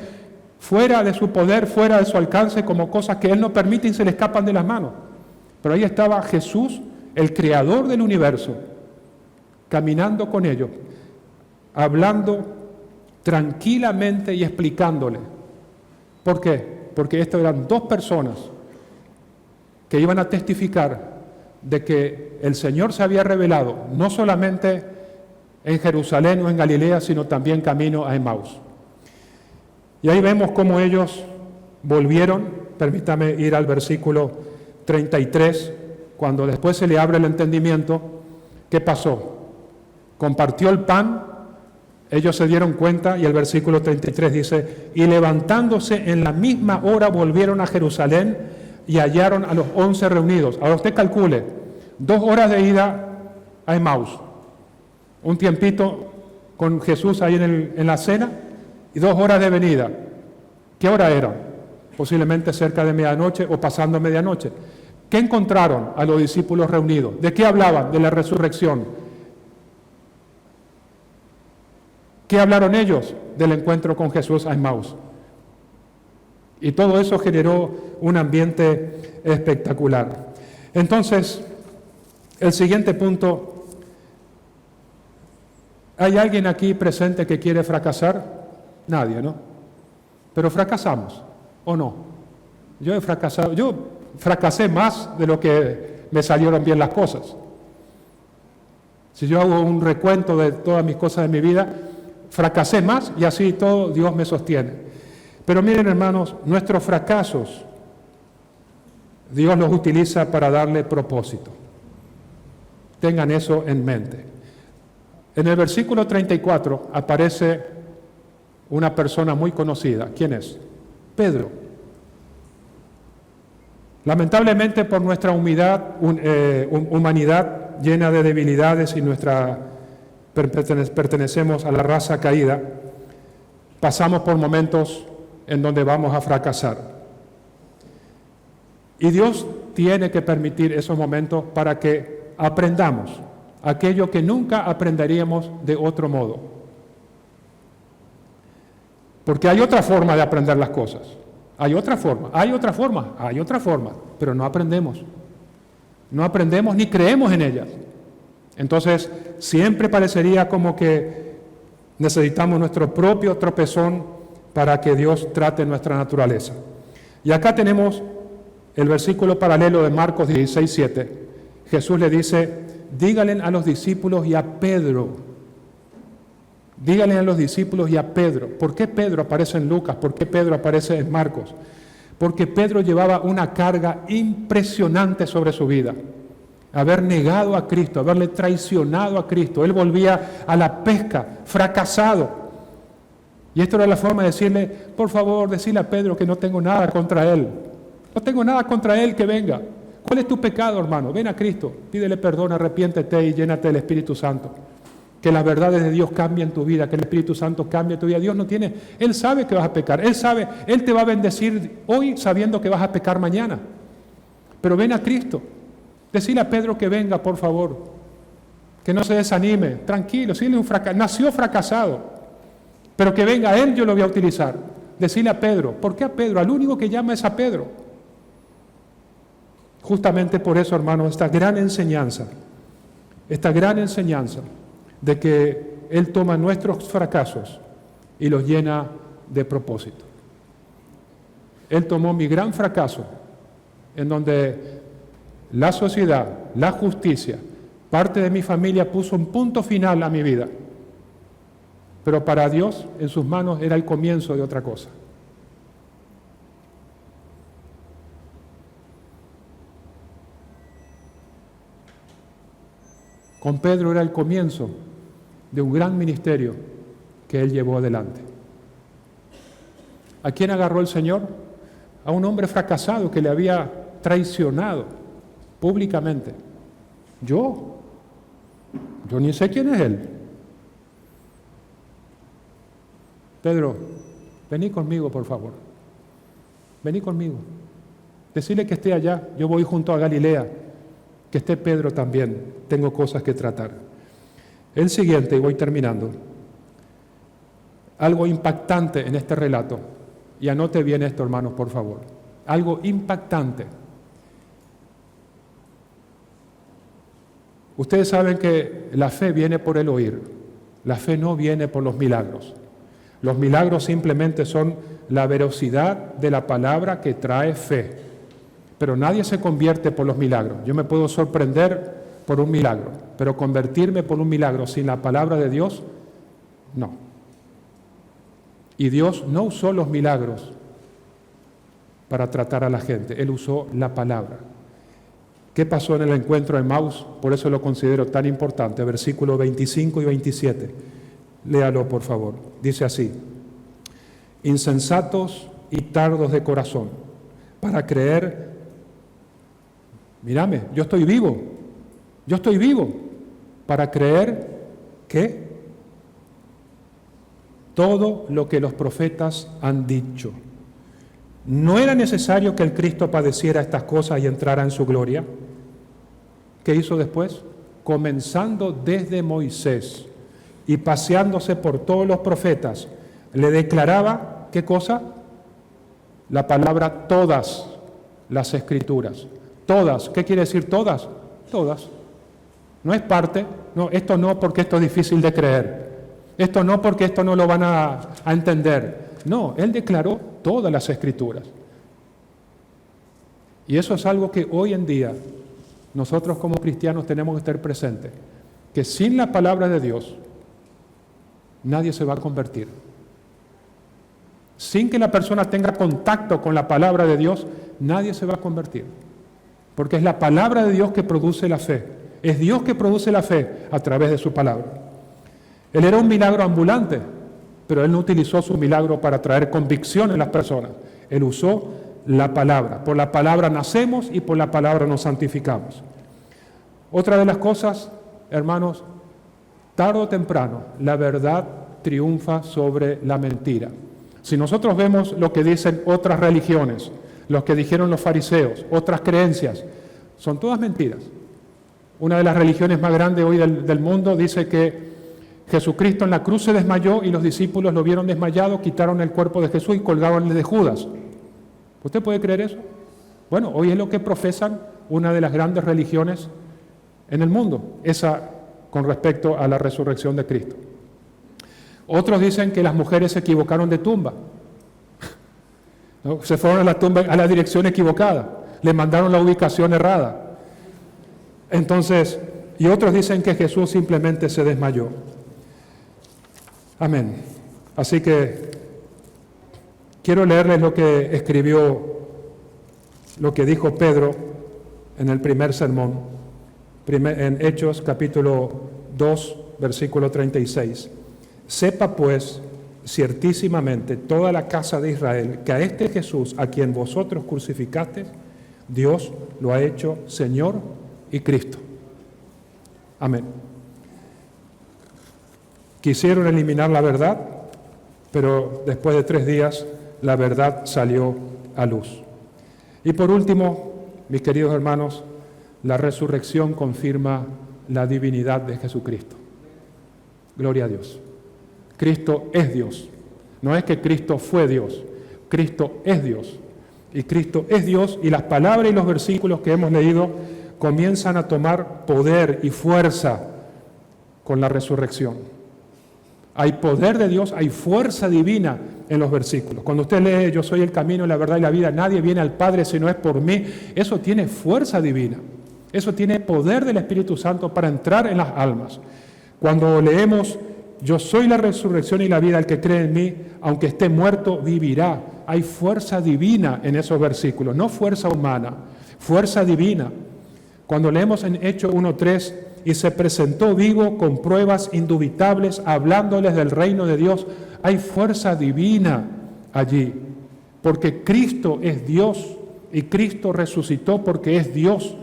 fuera de su poder, fuera de su alcance, como cosas que Él no permite y se le escapan de las manos. Pero ahí estaba Jesús, el Creador del universo, caminando con ellos, hablando tranquilamente y explicándole. ¿Por qué? Porque estas eran 2 personas que iban a testificar de que el Señor se había revelado, no solamente en Jerusalén o en Galilea, sino también camino a Emaús. Y ahí vemos cómo ellos volvieron. Permítame ir al versículo 33, cuando después se le abre el entendimiento. ¿Qué pasó? Compartió el pan, ellos se dieron cuenta, y el versículo 33 dice, y levantándose en la misma hora volvieron a Jerusalén y hallaron a los 11 reunidos. Ahora usted calcule, 2 horas de ida a Emaús, un tiempito con Jesús ahí en la cena, y 2 horas de venida. ¿Qué hora eran? Posiblemente cerca de medianoche o pasando medianoche. ¿Qué encontraron a los discípulos reunidos? ¿De qué hablaban? De la resurrección. ¿Qué hablaron ellos? Del encuentro con Jesús a Emaús. Y todo eso generó un ambiente espectacular. Entonces, el siguiente punto, ¿hay alguien aquí presente que quiere fracasar? Nadie, ¿no? Pero fracasamos, ¿o no? Yo he fracasado, yo fracasé más de lo que me salieron bien las cosas. Si yo hago un recuento de todas mis cosas de mi vida, fracasé más y así todo Dios me sostiene. Pero miren, hermanos, nuestros fracasos, Dios los utiliza para darle propósito. Tengan eso en mente. En el versículo 34 aparece una persona muy conocida. ¿Quién es? Pedro. Lamentablemente, por nuestra humanidad llena de debilidades y pertenecemos a la raza caída, pasamos por momentos en donde vamos a fracasar. Y Dios tiene que permitir esos momentos para que aprendamos aquello que nunca aprenderíamos de otro modo. Porque hay otra forma de aprender las cosas. Hay otra forma, pero no aprendemos. No aprendemos ni creemos en ellas. Entonces, siempre parecería como que necesitamos nuestro propio tropezón para que Dios trate nuestra naturaleza. Y acá tenemos el versículo paralelo de Marcos 16:7. Jesús le dice, díganle a los discípulos y a Pedro. Díganle a los discípulos y a Pedro. ¿Por qué Pedro aparece en Lucas? ¿Por qué Pedro aparece en Marcos? Porque Pedro llevaba una carga impresionante sobre su vida. Haber negado a Cristo, haberle traicionado a Cristo. Él volvía a la pesca, fracasado. Y esto era la forma de decirle, por favor, decirle a Pedro que no tengo nada contra él. No tengo nada contra él, que venga. ¿Cuál es tu pecado, hermano? Ven a Cristo, pídele perdón, arrepiéntete y llénate del Espíritu Santo. Que las verdades de Dios cambien tu vida, que el Espíritu Santo cambie tu vida. Dios no tiene, Él sabe que vas a pecar, Él sabe, Él te va a bendecir hoy sabiendo que vas a pecar mañana. Pero ven a Cristo, decile a Pedro que venga, por favor, que no se desanime, tranquilo, nació fracasado, pero que venga, Él yo lo voy a utilizar. Decile a Pedro, ¿por qué a Pedro? Al único que llama es a Pedro. Justamente por eso, hermanos, esta gran enseñanza de que Él toma nuestros fracasos y los llena de propósito. Él tomó mi gran fracaso, en donde la sociedad, la justicia, parte de mi familia puso un punto final a mi vida. Pero para Dios, en sus manos, era el comienzo de otra cosa. Con Pedro era el comienzo de un gran ministerio que él llevó adelante. ¿A quién agarró el Señor? A un hombre fracasado que le había traicionado públicamente. Yo ni sé quién es él. Pedro, vení conmigo, por favor. Vení conmigo. Decirle que esté allá. Yo voy junto a Galilea. Que esté Pedro también. Tengo cosas que tratar. El siguiente, y voy terminando. Algo impactante en este relato. Y anote bien esto, hermanos, por favor. Algo impactante. Ustedes saben que la fe viene por el oír. La fe no viene por los milagros. Los milagros simplemente son la veracidad de la palabra que trae fe. Pero nadie se convierte por los milagros. Yo me puedo sorprender por un milagro, pero convertirme por un milagro sin la palabra de Dios, no. Y Dios no usó los milagros para tratar a la gente. Él usó la palabra. ¿Qué pasó en el encuentro de Emmaus? Por eso lo considero tan importante. Versículos 25 y 27. Léalo, por favor. Dice así: insensatos y tardos de corazón, para creer. Mírame, yo estoy vivo, para creer que todo lo que los profetas han dicho. ¿No era necesario que el Cristo padeciera estas cosas y entrara en su gloria? ¿Qué hizo después? Comenzando desde Moisés y paseándose por todos los profetas, le declaraba, ¿qué cosa? La palabra todas las Escrituras. Todas. ¿Qué quiere decir todas? Todas. No es parte. No, esto no porque esto es difícil de creer. Esto no porque esto no lo van a entender. No, él declaró todas las Escrituras. Y eso es algo que hoy en día nosotros como cristianos tenemos que estar presentes. Que sin la palabra de Dios nadie se va a convertir. Sin que la persona tenga contacto con la palabra de Dios, nadie se va a convertir. Porque es la palabra de Dios que produce la fe. Es Dios que produce la fe a través de su palabra. Él era un milagro ambulante, pero él no utilizó su milagro para traer convicción en las personas. Él usó la palabra. Por la palabra nacemos y por la palabra nos santificamos. Otra de las cosas, hermanos, tarde o temprano, la verdad triunfa sobre la mentira. Si nosotros vemos lo que dicen otras religiones, lo que dijeron los fariseos, otras creencias, son todas mentiras. Una de las religiones más grandes hoy del mundo dice que Jesucristo en la cruz se desmayó y los discípulos lo vieron desmayado, quitaron el cuerpo de Jesús y colgaron el de Judas. ¿Usted puede creer eso? Bueno, hoy es lo que profesan una de las grandes religiones en el mundo, esa con respecto a la resurrección de Cristo. Otros dicen que las mujeres se equivocaron de tumba. ¿No? Se fueron a la tumba a la dirección equivocada, le mandaron la ubicación errada. Entonces, y otros dicen que Jesús simplemente se desmayó. Amén. Así que quiero leerles lo que escribió, lo que dijo Pedro en el primer sermón, en Hechos capítulo 2, versículo 36. Sepa pues ciertísimamente toda la casa de Israel que a este Jesús a quien vosotros crucificasteis, Dios lo ha hecho Señor y Cristo. Amén. Quisieron eliminar la verdad, pero después de 3 días la verdad salió a luz. Y por último, mis queridos hermanos, la resurrección confirma la divinidad de Jesucristo. Gloria a Dios. Cristo es Dios. No es que Cristo fue Dios. Cristo es Dios. Y Cristo es Dios, y las palabras y los versículos que hemos leído comienzan a tomar poder y fuerza con la resurrección. Hay poder de Dios, hay fuerza divina en los versículos. Cuando usted lee, yo soy el camino, la verdad y la vida, nadie viene al Padre si no es por mí, eso tiene fuerza divina. Eso tiene poder del Espíritu Santo para entrar en las almas. Cuando leemos, yo soy la resurrección y la vida, el que cree en mí, aunque esté muerto, vivirá. Hay fuerza divina en esos versículos, no fuerza humana, fuerza divina. Cuando leemos en Hechos 1:3, y se presentó vivo con pruebas indubitables, hablándoles del reino de Dios. Hay fuerza divina allí, porque Cristo es Dios y Cristo resucitó porque es Dios.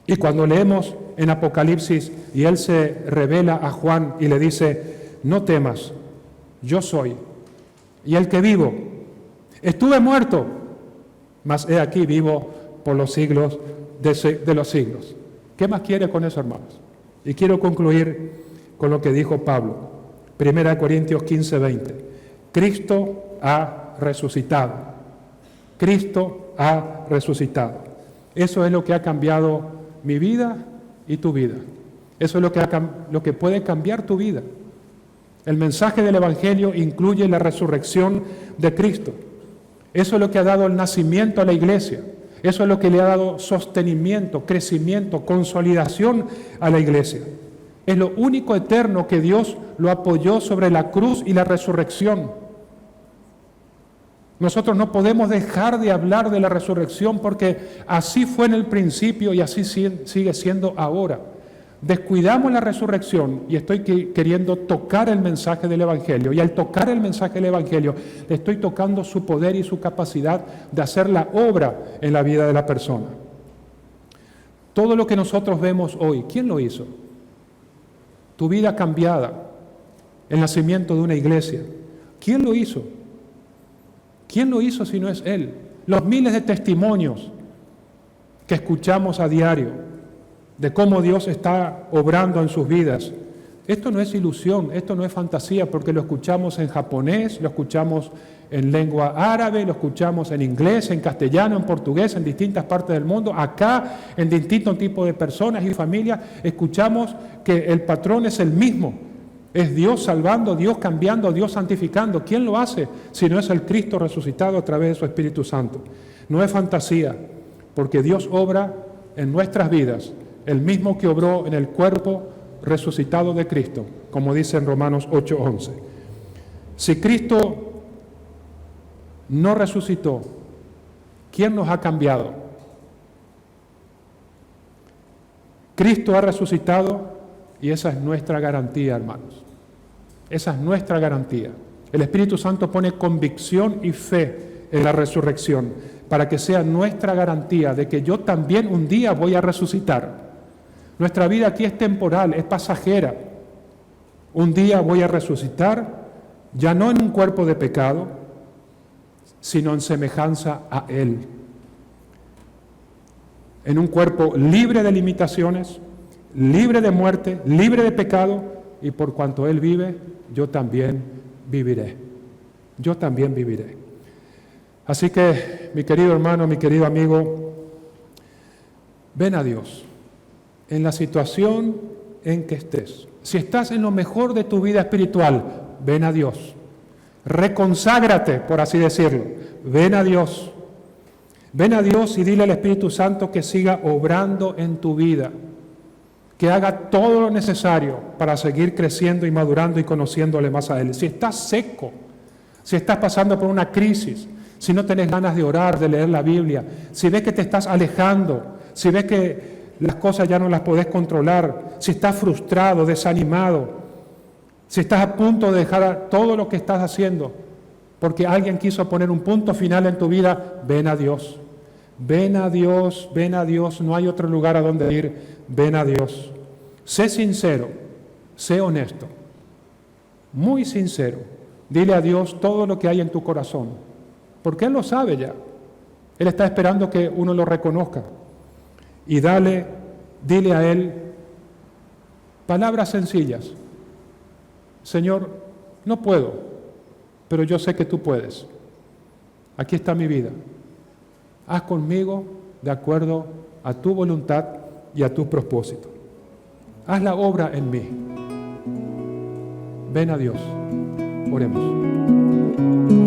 Y cuando leemos en Apocalipsis y Él se revela a Juan y le dice, no temas, yo soy, y el que vivo, estuve muerto, mas he aquí vivo por los siglos de los siglos. ¿Qué más quiere con eso, hermanos? Y quiero concluir con lo que dijo Pablo, 1 Corintios 15:20. Cristo ha resucitado. Cristo ha resucitado. Eso es lo que ha cambiado mi vida y tu vida. Eso es lo que puede cambiar tu vida. El mensaje del Evangelio incluye la resurrección de Cristo. Eso es lo que ha dado el nacimiento a la iglesia. Eso es lo que le ha dado sostenimiento, crecimiento, consolidación a la iglesia. Es lo único eterno que Dios lo apoyó sobre la cruz y la resurrección. Nosotros no podemos dejar de hablar de la resurrección porque así fue en el principio y así sigue siendo ahora. Descuidamos la resurrección y estoy queriendo tocar el mensaje del Evangelio. Y al tocar el mensaje del Evangelio, le estoy tocando su poder y su capacidad de hacer la obra en la vida de la persona. Todo lo que nosotros vemos hoy, ¿quién lo hizo? Tu vida cambiada, el nacimiento de una iglesia. ¿Quién lo hizo? ¿Quién lo hizo si no es Él? Los miles de testimonios que escuchamos a diario de cómo Dios está obrando en sus vidas. Esto no es ilusión, esto no es fantasía, porque lo escuchamos en japonés, lo escuchamos en lengua árabe, lo escuchamos en inglés, en castellano, en portugués, en distintas partes del mundo. Acá, en distintos tipos de personas y familias, escuchamos que el patrón es el mismo. Es Dios salvando, Dios cambiando, Dios santificando. ¿Quién lo hace? Si no es el Cristo resucitado a través de su Espíritu Santo. No es fantasía, porque Dios obra en nuestras vidas, el mismo que obró en el cuerpo resucitado de Cristo, como dice en Romanos 8:11. Si Cristo no resucitó, ¿quién nos ha cambiado? Cristo ha resucitado y esa es nuestra garantía, hermanos. Esa es nuestra garantía. El Espíritu Santo pone convicción y fe en la resurrección para que sea nuestra garantía de que yo también un día voy a resucitar. Nuestra vida aquí es temporal, es pasajera. Un día voy a resucitar, ya no en un cuerpo de pecado, sino en semejanza a Él. En un cuerpo libre de limitaciones, libre de muerte, libre de pecado, y por cuanto Él vive, yo también viviré. Yo también viviré. Así que, mi querido hermano, mi querido amigo, ven a Dios en la situación en que estés. Si estás en lo mejor de tu vida espiritual, ven a Dios. Reconságrate, por así decirlo. Ven a Dios. Ven a Dios y dile al Espíritu Santo que siga obrando en tu vida, que haga todo lo necesario para seguir creciendo y madurando y conociéndole más a Él. Si estás seco, si estás pasando por una crisis, si no tenés ganas de orar, de leer la Biblia, si ves que te estás alejando, si ves que las cosas ya no las podés controlar, si estás frustrado, desanimado, si estás a punto de dejar todo lo que estás haciendo, porque alguien quiso poner un punto final en tu vida, ven a Dios. Ven a Dios, ven a Dios, no hay otro lugar a donde ir, ven a Dios. Sé sincero, sé honesto, muy sincero. Dile a Dios todo lo que hay en tu corazón, porque Él lo sabe ya. Él está esperando que uno lo reconozca. Y dile a Él palabras sencillas. Señor, no puedo, pero yo sé que tú puedes. Aquí está mi vida. Haz conmigo de acuerdo a tu voluntad y a tu propósito. Haz la obra en mí. Ven a Dios. Oremos.